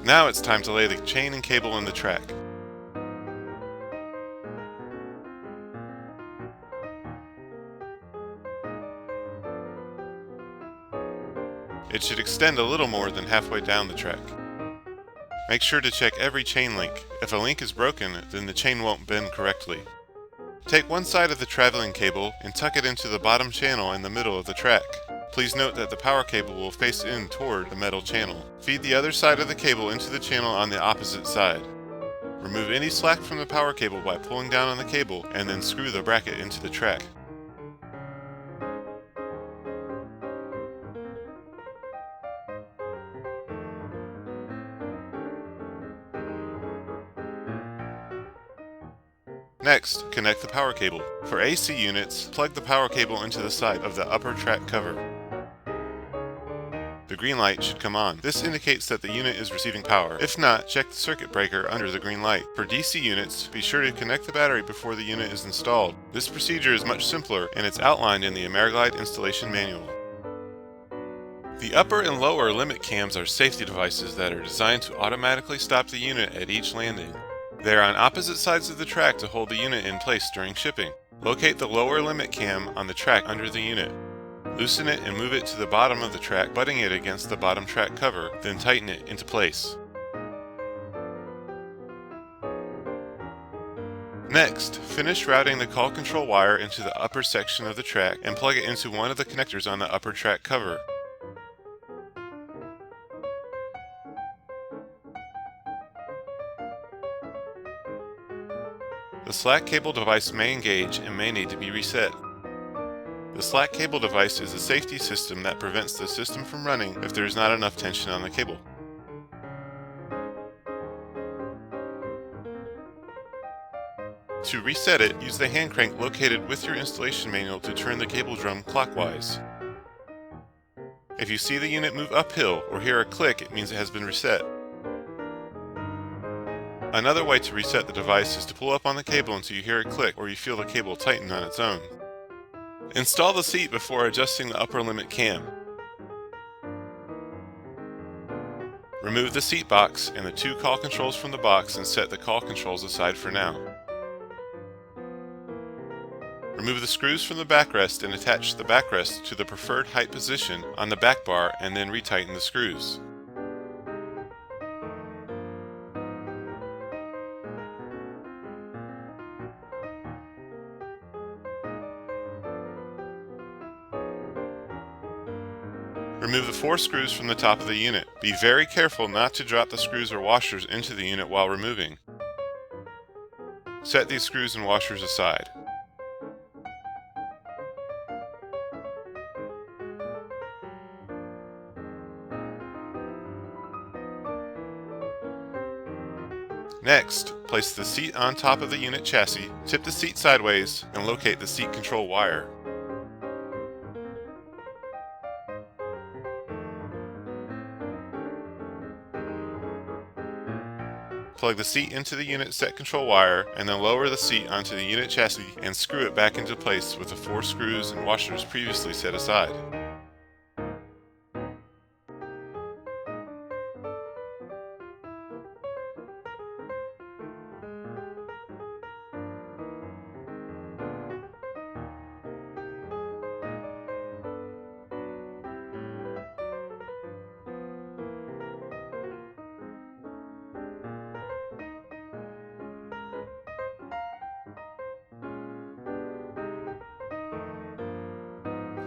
Now it's time to lay the chain and cable in the track. It should extend a little more than halfway down the track. Make sure to check every chain link. If a link is broken, then the chain won't bend correctly. Take one side of the traveling cable and tuck it into the bottom channel in the middle of the track. Please note that the power cable will face in toward the metal channel. Feed the other side of the cable into the channel on the opposite side. Remove any slack from the power cable by pulling down on the cable and then screw the bracket into the track. Next, connect the power cable. For AC units, plug the power cable into the side of the upper track cover. The green light should come on. This indicates that the unit is receiving power. If not, check the circuit breaker under the green light. For DC units, be sure to connect the battery before the unit is installed. This procedure is much simpler and it's outlined in the AmeriGlide installation manual. The upper and lower limit cams are safety devices that are designed to automatically stop the unit at each landing. They are on opposite sides of the track to hold the unit in place during shipping. Locate the lower limit cam on the track under the unit. Loosen it and move it to the bottom of the track, butting it against the bottom track cover, then tighten it into place. Next, finish routing the call control wire into the upper section of the track and plug it into one of the connectors on the upper track cover. The slack cable device may engage and may need to be reset. The slack cable device is a safety system that prevents the system from running if there is not enough tension on the cable. To reset it, use the hand crank located with your installation manual to turn the cable drum clockwise. If you see the unit move uphill or hear a click, it means it has been reset. Another way to reset the device is to pull up on the cable until you hear it click or you feel the cable tighten on its own. Install the seat before adjusting the upper limit cam. Remove the seat box and the two call controls from the box and set the call controls aside for now. Remove the screws from the backrest and attach the backrest to the preferred height position on the back bar and then retighten the screws. Remove the 4 screws from the top of the unit. Be very careful not to drop the screws or washers into the unit while removing. Set these screws and washers aside. Next, place the seat on top of the unit chassis, tip the seat sideways, and locate the seat control wire. Plug the seat into the unit set control wire and then lower the seat onto the unit chassis and screw it back into place with the 4 screws and washers previously set aside.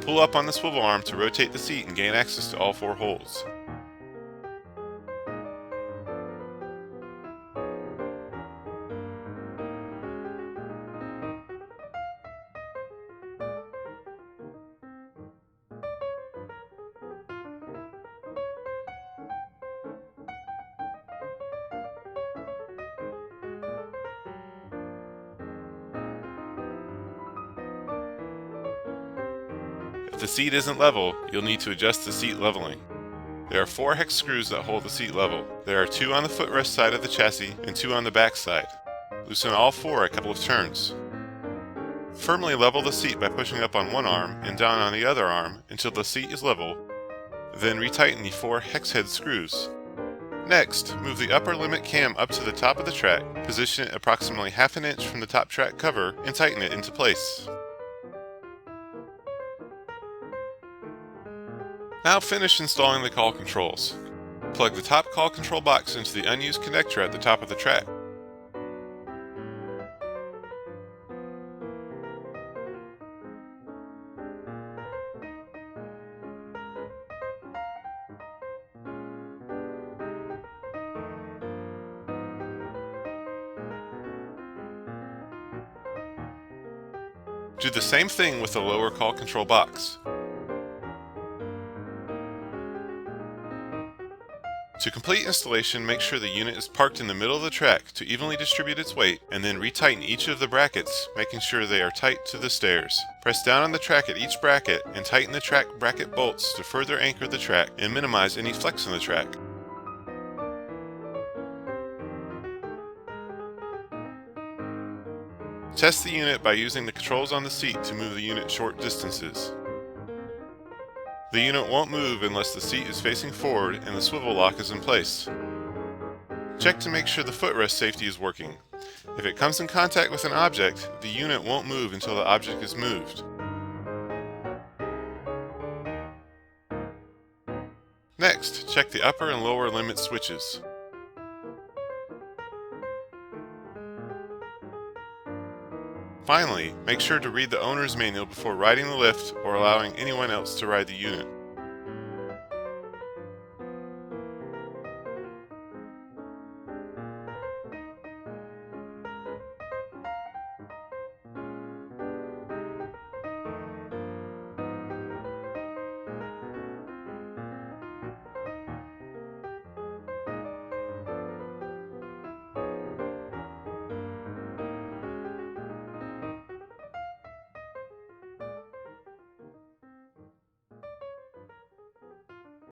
Pull up on the swivel arm to rotate the seat and gain access to all 4 holes. If the seat isn't level, you'll need to adjust the seat leveling. There are 4 hex screws that hold the seat level. There are 2 on the footrest side of the chassis and 2 on the back side. Loosen all 4 a couple of turns. Firmly level the seat by pushing up on one arm and down on the other arm until the seat is level. Then retighten the 4 hex head screws. Next, move the upper limit cam up to the top of the track, position it approximately half an inch from the top track cover, and tighten it into place. Now finish installing the call controls. Plug the top call control box into the unused connector at the top of the track. Do the same thing with the lower call control box. To complete installation, make sure the unit is parked in the middle of the track to evenly distribute its weight, and then retighten each of the brackets, making sure they are tight to the stairs. Press down on the track at each bracket and tighten the track bracket bolts to further anchor the track and minimize any flex in the track. Test the unit by using the controls on the seat to move the unit short distances. The unit won't move unless the seat is facing forward and the swivel lock is in place. Check to make sure the footrest safety is working. If it comes in contact with an object, the unit won't move until the object is moved. Next, check the upper and lower limit switches. Finally, make sure to read the owner's manual before riding the lift or allowing anyone else to ride the unit.